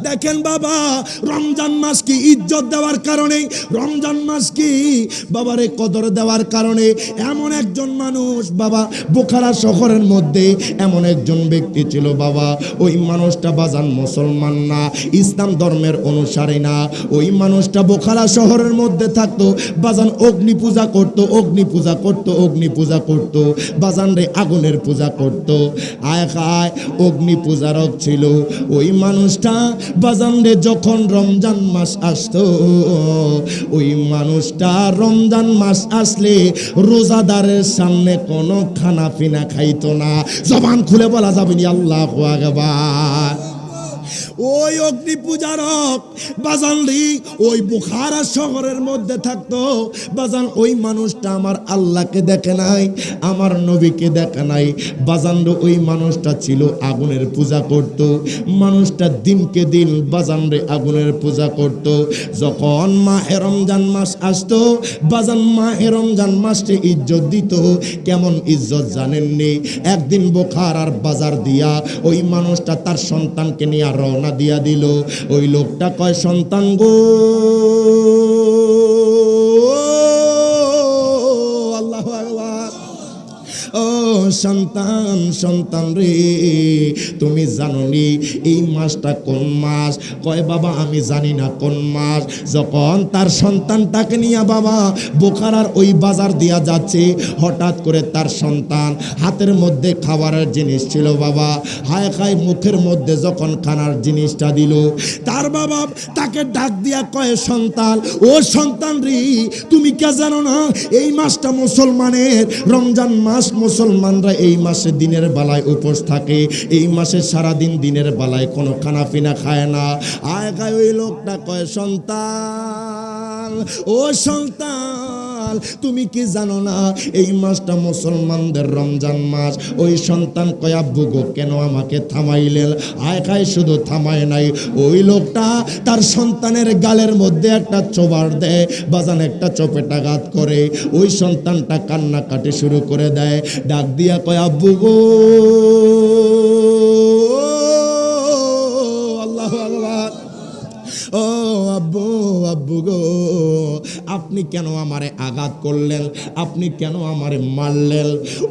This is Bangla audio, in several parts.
দেখেন বাবা, রমজান মাস কি ইজ্জত দেওয়ার কারণে, রমজান মাস কি বাবারে কদর দেওয়ার কারণে এমন একজন মানুষ বাবা বোখারা শহরের মধ্যে এমন একজন ব্যক্তি ছিল বাবা, ওই মানুষটা বাজান মুসলমান না, ইসলাম ধর্মের অনুসারী না। ওই মানুষটা বোখারা শহরের মধ্যে থাকতো বাজান, অগ্নি পূজা করত, অগ্নি পূজা করত, অগ্নি পূজা করত বাজান রে, আগুনের পূজা করত। আয় খায় অগ্নি পূজারক ছিল ওই মানুষটা বাজান রে। যখন রমজান মাস আসতো ওই মানুষটা রমজান মাস আসলে রোজাদারের সামনে কোনো খানা পিনা খাইতো না। জবান খুলে বলা যাবে না আল্লাহু আকবার। ওই অগ্নি পূজারক বাজানলি ওই বুখারা শহরের মধ্যে থাকতো বাজান। ওই মানুষটা আমার আল্লাহকে দেখে নাই, আমার নবীকে দেখে নাই বাজান। ওই মানুষটা ছিল আগুনের পূজা করত, মানুষটা দিনকে দিন বাজান রে আগুনের পূজা করত। যখন মাহে রমজান মাস আসতো বাজান, মাহে রমজান মাসে ইজ্জত দিত। কেমন ইজ্জত জানেননি? একদিন বুখারার বাজার দিয়া ওই মানুষটা তার সন্তানকে নিয়ে রওনা দিয়া দিল। ওই লোকটা কয়, সন্তান গো, আল্লাহু আকবার, ও সন্তান, সন্তান রে তুমি জানোনি এই মাসটা কোন মাস? কয় বাবা আমি জানি না কোন মাস। যখন তার সন্তানটাকে নিয়ে বাবা বোখারার ওই বাজার দিয়া যাচ্ছে, হঠাৎ করে তার সন্তান হাতের মধ্যে খাবারের জিনিস ছিল বাবা, হায় খায় মুখের মধ্যে যখন খানার জিনিসটা দিল, তার বাবা তাকে ডাক দিয়া কয়, সন্তান, ও সন্তান রে তুমি কে জানো না এই মাসটা মুসলমানের রমজান মাস, মুসলমানরা এই মাসে দিনের বেলায় উপোস থাকে, এই মাসে সারাদিন দিনের বেলায় কোনো খানা পিনা খায় না। আয় খায় ওই লোকটা কয়, সন্তান, ও সন্তান তুমি কি জানো না এই মাসটা মুসলমানদের রমজান মাস? ওই সন্তান কয়, আব্বু গো কেন আমাকে থামাইলেন? আয় খায় শুধু থামায় নাই, ওই লোকটা তার সন্তানের গালের মধ্যে একটা চোবার দেয় বাজান, একটা চপেটাঘাত করে। ওই সন্তানটা কান্নাকাটি শুরু করে দেয়, ডাক দিয়া কয়, আব্বু গো, আল্লাহু আকবার, ও আব্বু, আব্বু গো আপনি কেন আমারে আঘাত করলেন? আপনি কেন আমারে মারলেন?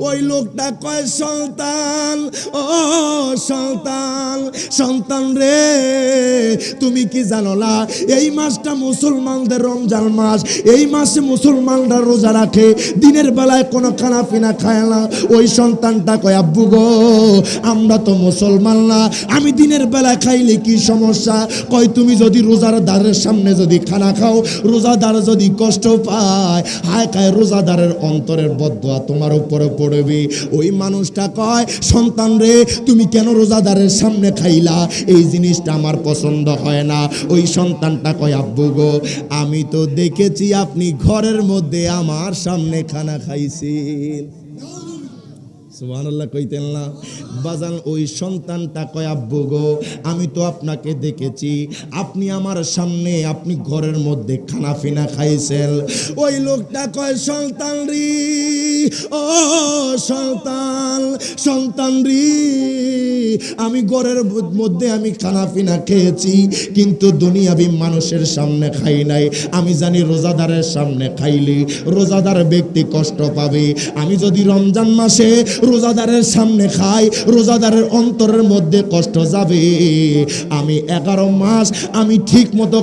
ওই লোকটা কয়, সন্তান, ও সন্তান, সন্তান রে তুমি কি জানো না এই মাসটা মুসলমানদের রমজান মাস, এই মাসে মুসলমানরা রোজা রাখে, দিনের বেলায় কোনো খানা পিনা খায় না। ওই সন্তানটা কয়, আব্বু গো আমরা তো মুসলমান না, আমি দিনের বেলায় খাইলে কি সমস্যা? কয় তুমি যদি রোজাদারের সামনে যদি খানা খাও, রোজাদার যদি কষ্ট পায়, হায় খায় রোজাদারের অন্তরের বদদোয়া তোমার উপরে পড়বে। ওই মানুষটা কয়, সন্তান রে তুমি কেন রোজাদারের সামনে খাইলা? এই জিনিসটা আমার পছন্দ হয় না। ওই সন্তানটা কয়, আব্বু গো আমি তো দেখেছি আপনি ঘরের মধ্যে আমার সামনে খানা খাইছেন। সুবহানাল্লাহ কইতেন না বাজান। ওই সন্তানটা কয়, আব্বু গো আমি তো আপনাকে দেখেছি আপনি আমার সামনে আপনি ঘরের মধ্যে খানা পিনা খাইছেন। ওই লোকটা কয়, সন্তান রে, ও সন্তান, সন্তান রে আমি ঘরের মধ্যে আমি খানা পিনা খেয়েছি, কিন্তু দুনিয়াবি মানুষের সামনে খাই নাই। আমি জানি রোজাদারের সামনে খাইলে রোজাদার ব্যক্তি কষ্ট পাবে। আমি যদি রমজান মাসে রোজাদারের সামনে খাই, রোজাদারের অন্তরের মধ্যে কষ্ট যাবে। আমি 11 মাস আমি ঠিক মতো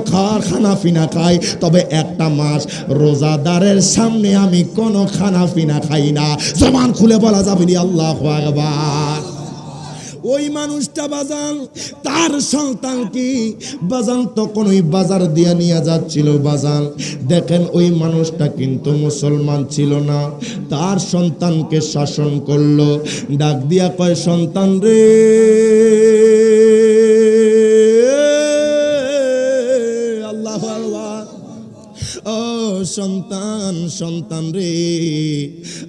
খানা পিনা খাই, তবে একটা মাস রোজাদারের সামনে আমি কোনো খানা পিনা খাই না। জবান খুলে বলা যাবে না আল্লাহু আকবার। ওই মানুষটা বাজান তার সন্তান কি বাজান তখন ওই বাজার দিয়ে নিয়ে যাচ্ছিল বাজান। দেখেন ওই মানুষটা কিন্তু মুসলমান ছিল না, তার সন্তানকে শাসন করলো, ডাক দিয়া কয়, সন্তান রে, আল্লাহু আকবার, ও সন্তান, সন্তান রে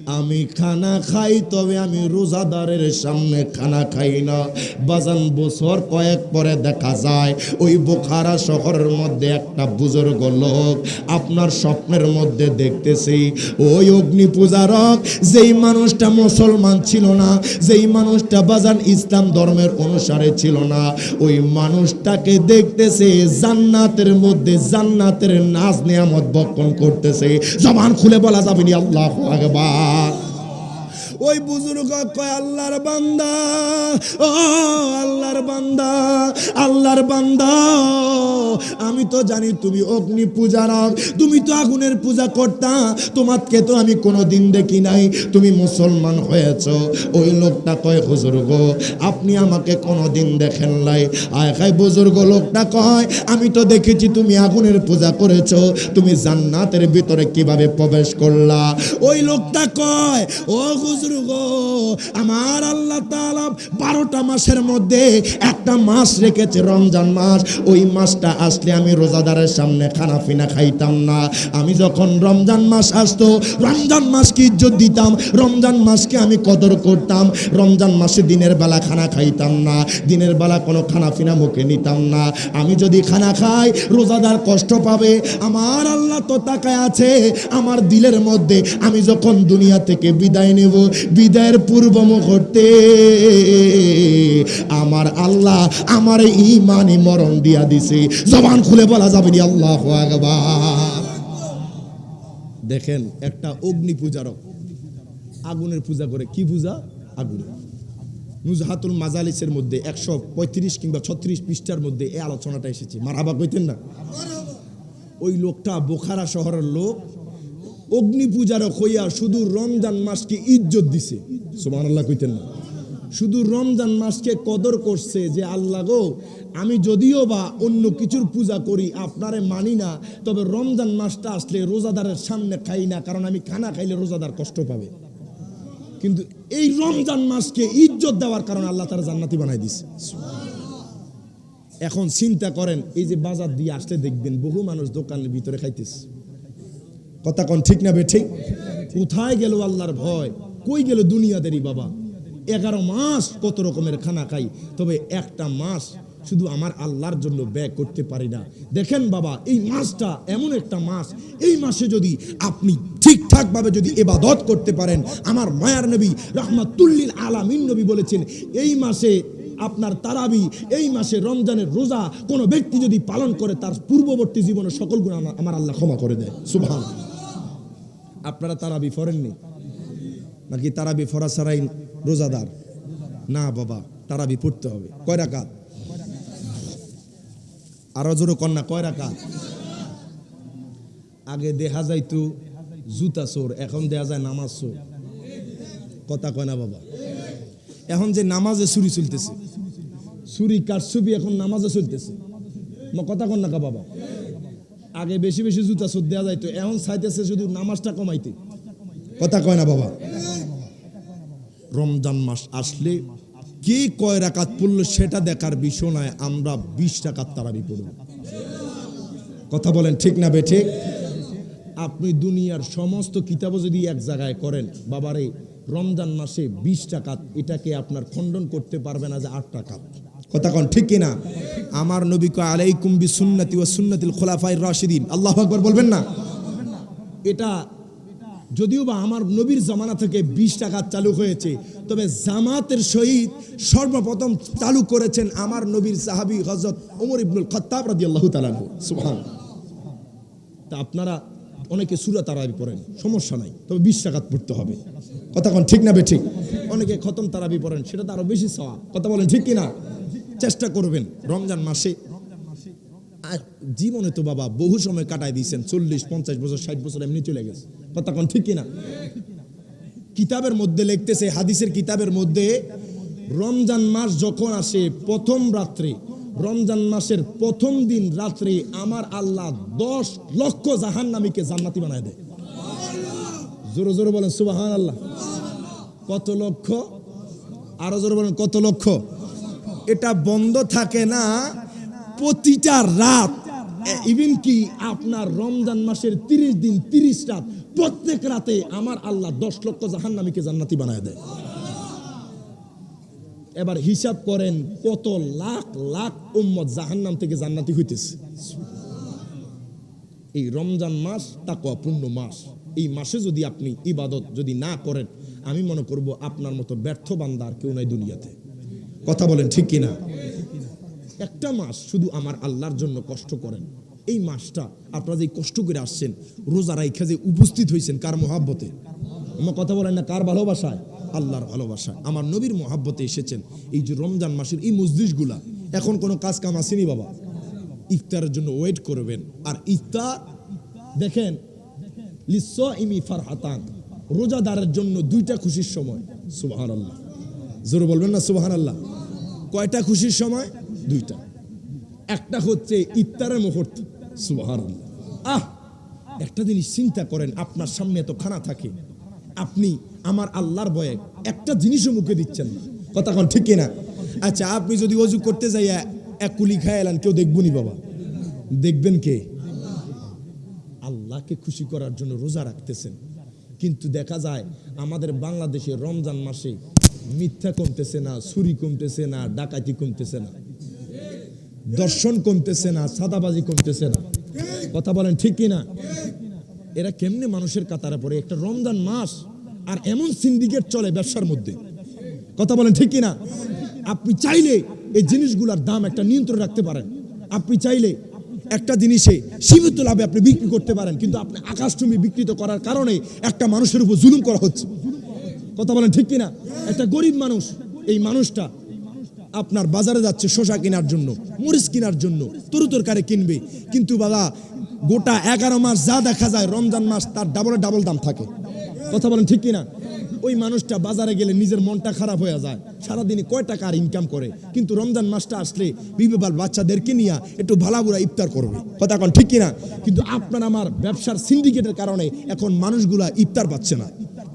আমি খানা খাই, তবে আমি রোজাদারের সামনে খানা খাই না। বাজান বছর কয়েক পরে দেখা যায় ওই বোখারা শহরের মধ্যে একটা বুজুর্গ লোক আপনার স্বপ্নের মধ্যে দেখতেছি ওই অগ্নি পূজারক, যেই মানুষটা মুসলমান ছিল না, যেই মানুষটা বাজান ইসলাম ধর্মের অনুসারে ছিল না, ওই মানুষটাকে দেখতেছে জান্নাতের মধ্যে জান্নাতের নাজ নিয়ামত ভক্ষণ করতেছে। জবান খুলে বলা যাবে না আল্লাহু আকবার। ওই বুজুর্গ কয় আল্লাহর বান্দা, ও আল্লাহর বান্দা, আল্লাহর বান্দা, আমি তো জানি তুমি অগ্নি পূজারক, তুমি তো আগুনের পূজা করতা, তোমাকে তো আমি কোনোদিন দেখি নাই, তুমি মুসলমান হয়েছো। ওই লোকটা কয় হুজুর গো আপনি আমাকে কোনোদিন দেখেন নাই। আয় খাই বুজুর্গ লোকটা কয় আমি তো দেখেছি তুমি আগুনের পূজা করেছো, তুমি জান্নাতের ভিতরে কিভাবে প্রবেশ করলা? ওই লোকটা কয় ও হুজুর গো, আমার আল্লাহ তাআলা 12টা মাসের মধ্যে একটা মাস রেখেছে রমজান মাস। ওই মাসটা আসলে আমি রোজাদারের সামনে খানা পিনা খাইতাম না। আমি যখন রমজান মাস আসতো, রমজান মাসকে ইজ্জত দিতাম, রমজান মাসকে আমি কদর করতাম। রমজান মাসে দিনের বেলা খানা খাইতাম না, দিনের বেলা কোনো খানা পিনা মুখে নিতাম না। আমি যদি খানা খাই রোজাদার কষ্ট পাবে। আমার আল্লাহ তো তাকায় আছে আমার দিলের মধ্যে। আমি যখন দুনিয়া থেকে বিদায় নেব, বিদায়ের পূর্ব মুহূর্তে আমার আল্লাহ আমার ঈমানি মরণ দিয়া দিছে। জবান খুলে বলা যাবে না আল্লাহু আকবার। দেখেন একটা অগ্নি পূজারক আগুনের পূজা করে। কি পূজা? আগুনের। নুজহাতুল মাজালিসের মধ্যে 135 কিংবা 36 পৃষ্ঠার মধ্যে এই আলোচনাটা এসেছে। মারহাবা কইতেন না? ওই লোকটা বোখারা শহরের লোক, অগ্নি পূজারক হইয়া শুধু রমজান মাসকে ইজ্জত দিছে। সুবহানাল্লাহ কইতেন না? শুধু রমজান মাসকে কদর করছে যে আল্লাহ গো আমি যদিও বা অন্য কিছুর পূজা করি আপনারে মানি না, তবে রমজান মাসটা আসলে রোজাদারের সামনে খাই না, কারণ আমি খানা খাইলে রোজাদার কষ্ট পাবে। কিন্তু এই রমজান মাসকে ইজ্জত দেওয়ার কারণে আল্লাহ তাআলা জান্নাতি বানাই দিছে। এখন চিন্তা করেন, এই যে বাজার দিয়ে আসলে দেখবেন বহু মানুষ দোকানের ভিতরে খাইতেছে। কথা কোন ঠিক না বে ঠিক? কোথায় গেল আল্লাহর ভয়? কই গেল দুনিয়াদারি? বাবা 11 মাস কত রকমের খানা খাই, তবে একটা মাস শুধু আমার আল্লাহর জন্য ব্যয় করতে পারি না। দেখেন বাবা, এই মাসটা এমন একটা মাস, এই মাসে যদি আপনি ঠিকঠাক ভাবে যদি ইবাদত করতে পারেন, আমার মায়ার নবী রাহমাতুল লিল আলামিন নবী বলেছেন এই মাসে আপনার তারাবি, এই মাসে রমজানের রোজা কোন ব্যক্তি যদি পালন করে তার পূর্ববর্তী জীবনের সকল গুনাহ আমার আল্লাহ ক্ষমা করে দেয়। সুবহানাল্লাহ। আপনারা তারাবি পড়েননি নাকি? তারাবি পড়া ছাড়াই রোজাদার না? বাবা তারাবি পড়তে হবে। কয় রাকাত? আরো জোরে কন্যা, কয় রাকাত? আগে দেখা যাইতো জুতা চোর, এখন দেখা যায় নামাজ চোর। কথা কয় না বাবা? এখন যে নামাজে চুরি চলতেছে, চুরি কারচুপি এখন নামাজে চলতেছে। কথা কন না কা বাবা? আগে বেশি বেশি জুতা চোর দেওয়া যাইতো, এখন চাইতেছে শুধু নামাজটা কমাইতে। কথা কয় না বাবা? রমজান মাস আসলে কে কয় রাকাত পড়লো সেটা দেখার বিষয় নয়, আমরা 20 রাকাত তারাবি পড়ব। কথা বলেন ঠিক না বে ঠিক? আপনি দুনিয়ার সমস্ত কিতাবও যদি এক জায়গায় করেন, বাবারে রমজান মাসে 20 রাকাত, এটাকে আপনার খণ্ডন করতে পারবে না যে 8 রাকাত। কথা কোন ঠিক কিনা? আমার নবী কয় আলাইকুম বিসুন্নতি ওয়া সুন্নাতিল খুলাফায়ে রাশিদিন। আল্লাহু আকবার বলবেন না? এটা যদিও বা আমার নবীর জামানা থেকে 20 রাকাত চালু হয়েছে, তবে জামাতের সহিত সর্বপ্রথম চালু করেছেন আমার নবীর সাহাবী হযরত ওমর ইবনুল খাত্তাব রাদিয়াল্লাহু তাআলা আনহু। সুবহানাল্লাহ। তা আপনারা অনেকে সূরা তারাবি পড়েন, সমস্যা নাই, তবে 20 রাকাত পড়তে হবে। কথা কোন ঠিক না বে ঠিক? অনেকে খতম তারাবি পড়েন, সেটা তো আরো বেশি সওয়াব। কথা বলেন ঠিক কিনা? চেষ্টা করবেন রমজান মাসে। আর জীবনে তো বাবা বহু সময় কাটাই দিয়েছেন, 40, 50 বছর, 60 বছর এমনি চলে গেছে। কথা কোন ঠিক কিনা? কিতাবের মধ্যে লিখতেছে, হাদিসের কিতাবের মধ্যে, রমজান মাস যখন আসে প্রথম রাত্রে, রমজান মাসের প্রথম দিন রাত্রে আমার আল্লাহ 10 লক্ষ জাহান্নামীকে জান্নাতি বানায় দেয়। জোরে জোরে বলেন সুবহানাল্লাহ। কত লক্ষ? আরো জোরে বলেন কত লক্ষ? এটা বন্ধ থাকে না, প্রতিটা রাত ইভেন কি আপনার রমজান মাসের 30 দিন 30 রাত প্রত্যেক রাতে আমার আল্লাহ 10 লক্ষ জাহান্নামীকে জান্নাতি বানায় দেয়। এবার হিসাব করেন কত লাখ লাখ উম্মত জাহান্নাম থেকে জান্নাতি হইতেছে। এই রমজান মাস তাকওয়া পূর্ণ মাস, এই মাসে যদি আপনি ইবাদত যদি না করেন, আমি মনে করব আপনার মতো ব্যর্থ বান্দা আর কেউ নাই দুনিয়াতে। কথা বলেন ঠিক কিনা? একটা মাস শুধু আমার আল্লাহর জন্য কষ্ট করেন। এই মাসটা আপনারা যে কষ্ট করে আসছেন, রোজা রাইখা যে উপস্থিত হয়েছেন, কার মহাব্বতে? আমার কথা বলেন না, কার ভালোবাসায়? আল্লাহর ভালোবাসা। আমার নবীর মহাব্বতে এসেছেন। এই যে রমজান মাসের এই মজলিসগুলা, এখন কোনো কাজ কাম আসেনি বাবা, ইফতারের জন্য ওয়েট করবেন। আর ইফতার দেখেন, লিসাইমি ফারহাতান, রোজাদারের জন্য দুইটা খুশির সময়। সুবহানাল্লাহ, জোরে বলবেন না সুবহানাল্লাহ। কয়টা খুশির সময়? দুইটা। একটা হচ্ছে ইফতারের মুহূর্ত। সুবহানাল্লাহ। একটা জিনিস চিন্তা করেন, আপনার সামনে এত খানা থাকে, আপনি আমার আল্লাহর ভয়ে একটা জিনিসও মুখে দিচ্ছেন না। কথা কোন ঠিক কিনা? আচ্ছা, আপনি যদি ওযু করতে যাইয়া এক কুলি খায় এলেন, কেউ দেখবনি বাবা? দেখবেন কে? আল্লাহকে খুশি করার জন্য রোজা রাখতেছেন। কিন্তু দেখা যায় আমাদের বাংলাদেশে রমজান মাসে মিথ্যা কমতেছে না, চুরি কমতেছে না, ডাকাতি কমতেছে না, দর্শন কমতেছে না, সাদাবাজি কমতেছে না। কথা বলেন ঠিক কিনা? এরা কেমনে মানুষের কাতারে পড়ে? একটা রমজান মাস আর এমন সিন্ডিকেট চলে ব্যবসার মধ্যে। কথা বলেন ঠিক কিনা? আপনি চাইলে এই জিনিসগুলোর দাম একটা নিয়ন্ত্রণ রাখতে পারেন। আপনি চাইলে একটা জিনিসে সীমিত লাভে আপনি বিক্রি করতে পারেন, কিন্তু আপনি আকাশচুম্বী বিকৃত করার কারণে একটা মানুষের উপর জুলুম করা হচ্ছে। কথা বলেন ঠিক কিনা? একটা গরিব মানুষ, এই মানুষটা আপনার বাজারে যাচ্ছে শসা কেনার জন্য, মরিচ কেনার জন্য, তরকারি কিনবে, কিন্তু বাবা গোটা 11 মাস যা দেখা যায় রমজান মাস তার ডাবল দাম থাকে। কথা বলেন ঠিক কিনা? ওই মানুষটা বাজারে গেলে নিজের মনটা খারাপ হয়ে যায়, সারাদিনে কয় টাকা আর ইনকাম করে, কিন্তু রমজান মাসটা আসলে বিবেবাল বাচ্চাদেরকে নিয়ে একটু ভালাবুরা ইফতার করবে। কথা কোন ঠিক কিনা? কিন্তু আপনার আমার ব্যবসার সিন্ডিকেটের কারণে এখন মানুষগুলা ইফতার পাচ্ছে না।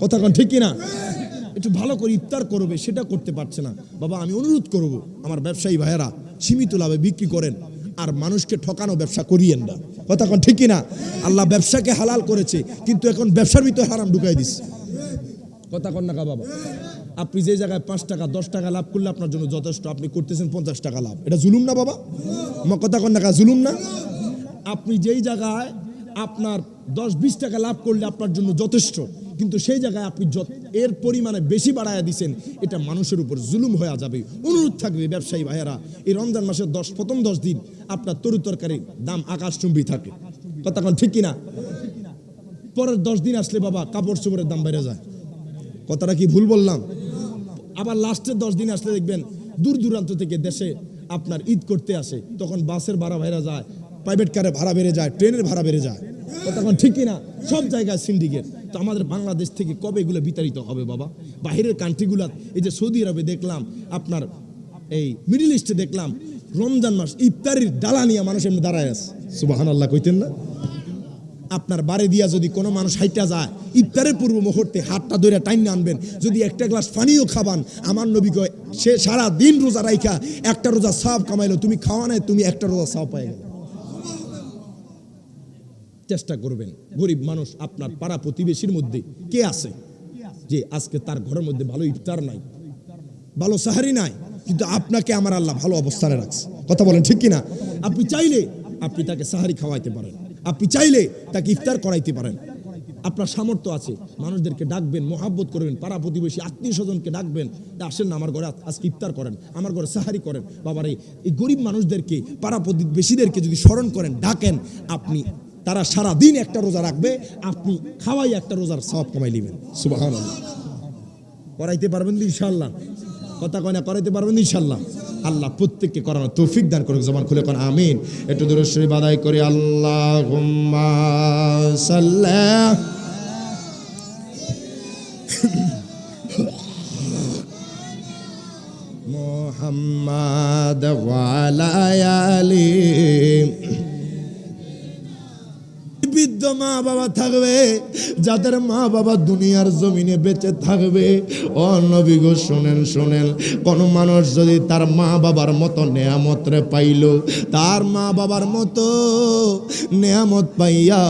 কথা কোন ঠিক কিনা? একটু ভালো করে ইফতার করবে, সেটা করতে পারছে না। বাবা, আমি অনুরোধ করব আমার ব্যবসায়ী ভাইয়েরা, সীমিত লাভে বিক্রি করেন, আর মানুষকে ঠকানো ব্যবসা করিয়েন না। কথা কোন ঠিক কিনা? আল্লাহ ব্যবসাকে হালাল করেছে, কিন্তু এখন ব্যবসার ভিতরে হারাম ঢুকাই দিচ্ছে। কথা কন না বাবা। আপনি যে জায়গায় 5 টাকা 10 টাকা লাভ করলে আপনার জন্য যথেষ্ট, আপনি করতেছেন 50 টাকা লাভ। এটা জুলুম না বাবা? আমার কথা কন না, জুলুম না? আপনি যেই জায়গায় আপনার 10-20 টাকা লাভ করলে আপনার জন্য যথেষ্ট, কিন্তু সেই জায়গায় আপনি এর পরিমাণে বেশি বাড়াইয়া দিচ্ছেন, এটা মানুষের উপর জুলুম হয়ে যাবে। অনুরোধ থাকবে ব্যবসায়ী ভাইয়েরা, এই রমজান মাসের প্রথম 10 দিন আপনার তরকারির দাম আকাশচুম্বী থাকে। কথা কোন ঠিক কিনা? পরের 10 দিন আসলে বাবা কাপড় চোপড়ের দাম বেড়ে যায়। কথাটা কি ভুল বললাম? আবার লাস্টের 10 দিন আসলে দেখবেন দূর দূরান্ত থেকে দেশে আপনার ঈদ করতে আসে, তখন বাসের ভাড়া বেড়ে যায়, প্রাইভেট কারের ভাড়া বেড়ে যায়, ট্রেনের ভাড়া বেড়ে যায়। তখন ঠিক কিনা? সব জায়গায় সিন্ডিকেট। তো আমাদের বাংলাদেশ থেকে কবে এগুলো বিতাড়িত হবে বাবা? বাহিরের কান্ট্রিগুলা, এই যে সৌদি আরবে দেখলাম, আপনার এই মিডল ইস্টে দেখলাম, রমজান মাস ইফতারির ডালা নিয়ে মানুষ এমনি দাঁড়ায় আছে। সুবহানাল্লাহ কইতেন না? আপনার বাড়ি দিয়া যদি কোনো মানুষ হাইটা যায়, ইফতারের পূর্ব মুহূর্তে হাতটা ধরে টাইনে আনবেন, যদি একটা গ্লাস পানিও খাবান, আমার নবী কয় সে সারা দিন রোজা রাইখা একটা রোজা সওয়াব কামাইলো, তুমি খাওয়া নাই, তুমি একটা রোজা সওয়াব পাই গেল। চেষ্টা করবেন, গরিব মানুষ আপনার পাড়া প্রতিবেশীর মধ্যে কে আছে যে আজকে তার ঘরের মধ্যে ভালো ইফতার নাই, ভালো সাহারি নাই, কিন্তু আপনাকে আমার আল্লাহ ভালো অবস্থানে রাখছে। কথা বলেন ঠিক কিনা? আপনি চাইলে আপনি তাকে সাহারি খাওয়াইতে পারেন, আপনি চাইলে তাকে ইফতার করাইতে পারেন। আপনার সামর্থ্য আছে, মানুষদেরকে ডাকবেন, মহাব্বত করবেন, পাড়া প্রতিবেশী আত্মীয় স্বজনকে ডাকবেন, আসেন না আমার ঘরে আজকে ইফতার করেন, আমার ঘরে সাহারি করেন। বাবারে, এই গরিব মানুষদেরকে, পাড়া প্রতিবেশীদেরকে যদি স্মরণ করেন, ডাকেন, আপনি তারা সারা দিন একটা রোজা রাখবে, আপনি খাওয়াই একটা রোজার সওয়াব কামাই নেবেন। সুবহানাল্লাহ। করাইতে পারবেন তো ইনশাআল্লাহ? কথা কয় না, করাইতে পারবেন ইনশাআল্লাহ? আল্লাহ প্রত্যেককে করানোর তৌফিক দান করুক। জবান খুলে কোন আমিন। একটু দুরূদ শরীফ আদায় করি। আল্লাহুম্মা সাল্লি মুহাম্মাদ ওয়া আলা আলি। বিদ্যমান মা বাবা থাকবে, যাদের মা বাবা দুনিয়ার জমিনে বেঁচে থাকবে, ও নবী গো শোনেন শোনেন, কোন মানুষ যদি তার মা বাবার মতো নেয়ামত রে পাইল, তার মা বাবার মতো নেয়ামত পাইয়া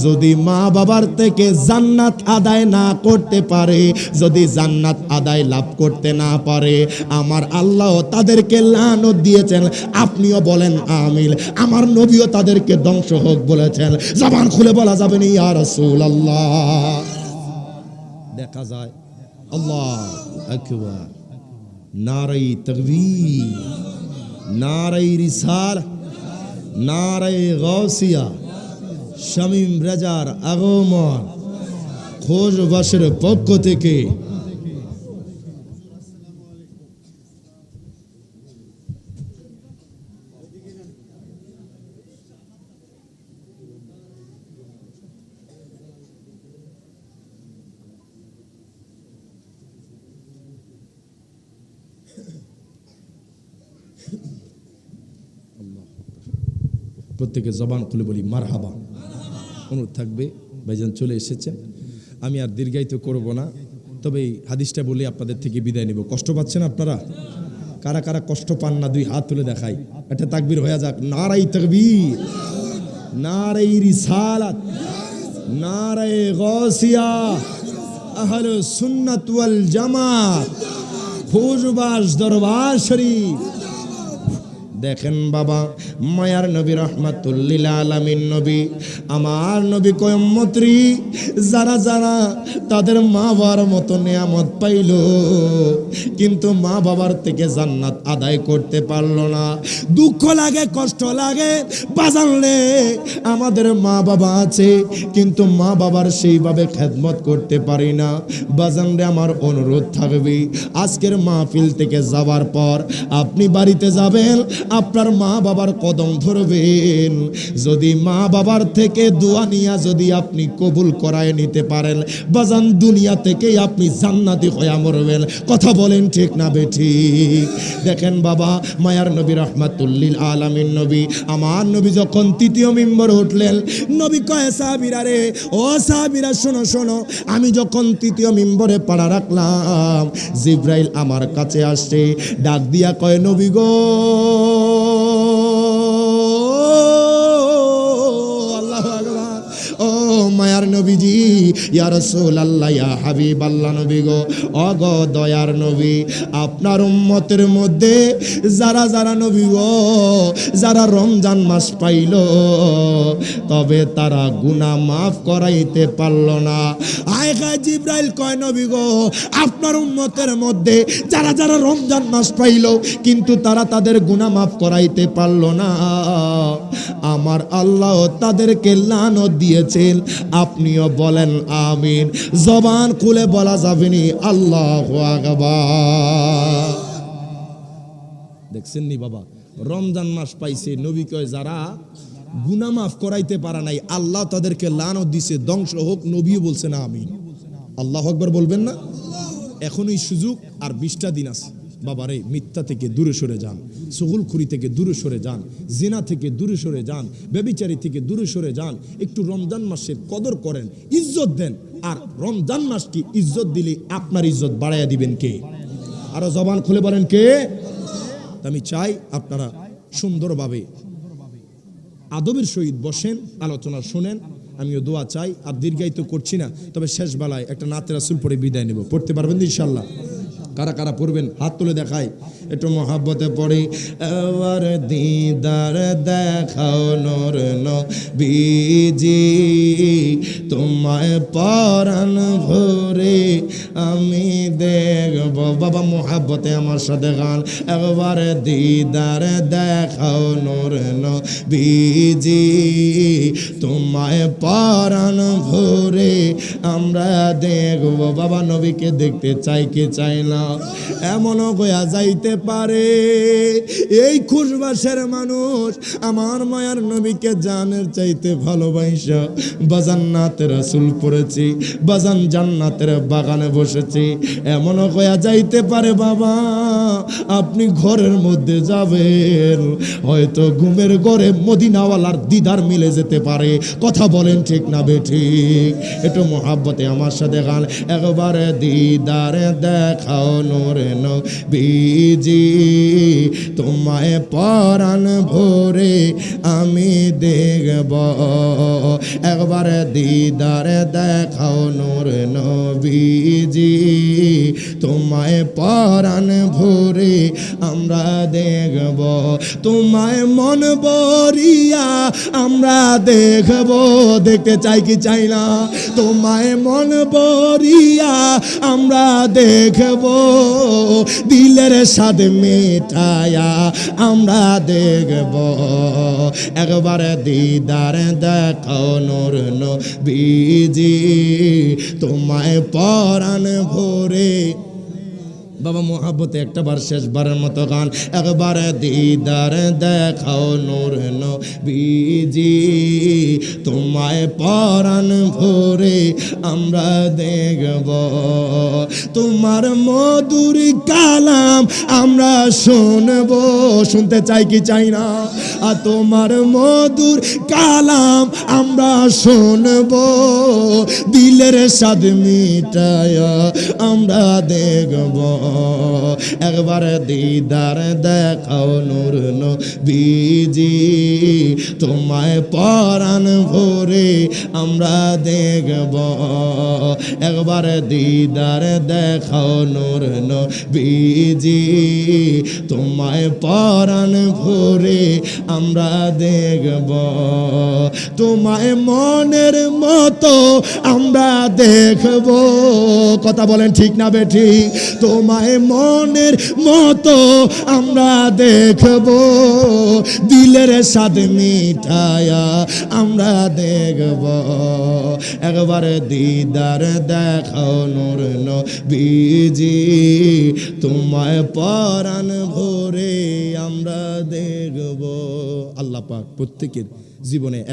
যদি মা বাবার থেকে জান্নাত আদায় না করতে পারে, যদি জান্নাত আদায় লাভ করতে না পারে, আমার আল্লাহ তাদেরকে লানত দিয়েছেন। আপনিও বলেন আমিন। আমার নবীও তাদেরকে ধ্বংস হোক বলেছেন। জবান খুলে বলা যাবে না ইয়া রাসূলুল্লাহ। দেখা যায় আল্লাহু আকবার, নারে তাকবীর, নারে রিসালাহ, নারে গাউসিয়া, শামীম রেজার আগমন, খোঁজবাসের পক্ষ থেকে প্রত্যেকে জবান খুলে বলি মারহাবা। অনুরোধ থাকবে, ভাইজান চলে এসেছেন, আমি আর দীর্ঘায়িত করব না, তবে এই হাদিসটা বলে আপনাদের থেকে বিদায় নেব। কষ্ট পাচ্ছেন আপনারা? কারা কারা কষ্ট পান না দুই হাত তুলে দেখাই, একটা তাকবীর হয়ে যাক। নারাই তাকবীর, নারাই রিসালাত, নারাই গাউসিয়া, আহলে সুন্নাত ওয়াল জামাত, খুশবাস দরবার শরীফ। দেখেন বাবা, মায়ার নবী রহমাতুল লিল আলামিন নবী, আমার নবী কয় উম্মতরি, যারা যারা তাদের মা বাবার মতো নিয়ামত পাইল কিন্তু মা বাবার থেকে জান্নাত আদায় করতে পারলো না, দুঃখ লাগে, কষ্ট লাগে। বাজানলে আমাদের মা বাবা আছে কিন্তু মা বাবার সেইভাবে খেদমত করতে পারি না। বাজানরে আমার অনুরোধ থাকবে, আজকের মাহফিল থেকে যাওয়ার পর আপনি বাড়িতে যাবেন, আপনার মা বাবার কদম ধরবেন। যদি মা বাবার থেকে দোয়া নিয়া যদি আপনি কবুল করায় নিতে পারেন, বাজান দুনিয়া থেকেই আপনি জান্নাতি হয়ে মরবেন। কথা বলেন ঠিক না বেঠিক? দেখেন বাবা, মায়ার নবী রহমাতুল লিল আলামিন নবী, আমার নবী যখন তৃতীয় মিম্বরে উঠলেন, নবী কয় সাহাবীরা রে, ও সাহাবীরা শোনো শোনো, আমি যখন তৃতীয় মিম্বরে পাড়া রাখলাম, জিবরাইল আমার কাছে আসছে, ডাক দিয়া কয় নবী গো, ও মায়ার নবীজি, ইয়া রাসূলুল্লাহ, ইয়া হাবিবাল্লাহ নবী গো, ও গো দয়ার নবী, আপনার উম্মতের মধ্যে যারা যারা নবী গো, যারা রমজান মাস পাইল তবে তারা গুনাহ মাফ করাইতে পারল না। আয় গায় জিবরাইল কয় নবী গো, আপনার উম্মতের মধ্যে যারা যারা রমজান মাস পাইল কিন্তু তারা তাদের গুনাহ মাফ করাইতে পারল না, আমার আল্লাহ তাদেরকে লানত দিয়েছেন। আপনিও বলেন আমিন। জবান খুলে বলা যাবে নি আল্লাহু আকবার। দেখছেন নি বাবা, রমজান মাস পাইছে, নবী কয় যারা গুনাহ মাফ করাইতে পারা নাই আল্লাহ তাদেরকে লানত দিছে, ধ্বংস হোক। নবীও বলছেন আমিন। আল্লাহু আকবার বলবেন না? এখনই সুযোগ, আর 20টা দিন আছে। বাবারে, মিথ্যা থেকে দূরে সরে যান, সুগুলখুরি থেকে দূরে সরে যান, জিনা থেকে দূরে সরে যান, ব্যভিচারী থেকে দূরে সরে যান। একটু রমজান মাসের কদর করেন, ইজ্জত দেন। আর রমজান মাস কি ইজ্জত দিলে আপনার ইজ্জত বাড়াইয়া দিবেন কে? আরো জবান খুলে বলেন কে? আমি চাই আপনারা সুন্দরভাবে আদবের সহিত বসেন, আলোচনা শোনেন। আমিও দোয়া চাই, আর দীর্ঘায়িত করছি না, তবে শেষ বেলায় একটা নাতে রাসূল পড়ে বিদায় নেব। পড়তে পারবেন তো ইনশাআল্লাহ? কারা কারা পড়বেন হাত তুলে দেখায়, একটু মহাব্বতে পড়ি। এবার দিদার দেখাও নূর নবীজি, তোমায় পরাণ ভরে আমি দেখব। বাবা মহাব্বতে আমার সাথে গান। একবার দিদার দেখাও নূর নবীজি, তোমায় পরাণ ভরে আমরা দেখব। বাবা নবীকে দেখতে চাই কে চাই না? এমনও গোয়া যাইতে পারে এই খুশবাসের মানুষ আমার মায়ার নবীকে জানের চাইতে ভালোবাসা বাজান নাতে রাসূল পড়েছি, বাজান জান্নাতের বাগানে বসেছি। এমনও কয়া যাইতে পারে বাবা আপনি ঘরের মধ্যে যাবেন, হয়তো ঘুমের ঘরে মদিনাওয়ালার দিদার মিলে যেতে পারে। কথা বলেন ঠিক না বেঠিক? একটু মোহাব্বতে আমার সাথে গান। একবারে দিদার দেখাও নূরে নবীজি, তোমায় পরাণ ভরে আমি দেখব। একবারে দিদার দেখাও নূরে নবীজি, তোমায় পরাণ ভরে আমরা দেখব। তোমায় মন ভরিয়া আমরা দেখব। দেখতে চাই কি চাই না? তোমায় মন ভরিয়া আমরা দেখব, দিলের স্বাদ মেটায়া আমরা দেখব। একবার দিদার দেখাও নূর নবীজি, তোমায় পরাণ ভরে। বাবা মোহাব্বতে একটা বার শেষবারের মতো গান। একবারে দিদার দেখাও নূর নবীজি, তোমায় পরাণ ভরে আমরা দেখব। তোমার মধুর কালাম আমরা শুনব। শুনতে চাই কি চাই না? আর তোমার মধুর কালাম আমরা শুনব, দিলের স্বাদ মিটায়া আমরা দেখব। একবার দিদার দেখাও নূর নবীজি, তোমায় পরাণ ভরে আমরা দেখব। একবার দিদার দেখাও নূর নবীজি, তোমায় পরাণ ভরে আমরা দেখব। তোমায় মনের মতো আমরা দেখব। কথা বলেন ঠিক না বেঠিক? তোমায় মনের মতো আমরা দেখব, দিলের স্বাদ মিটায়া আমরা দেখব। একবার দিদার দেখাও নূর নবীজি, তোমায় পরাণ ভরে আমরা দেখব। আল্লাহ পাক প্রত্যেকের জীবনে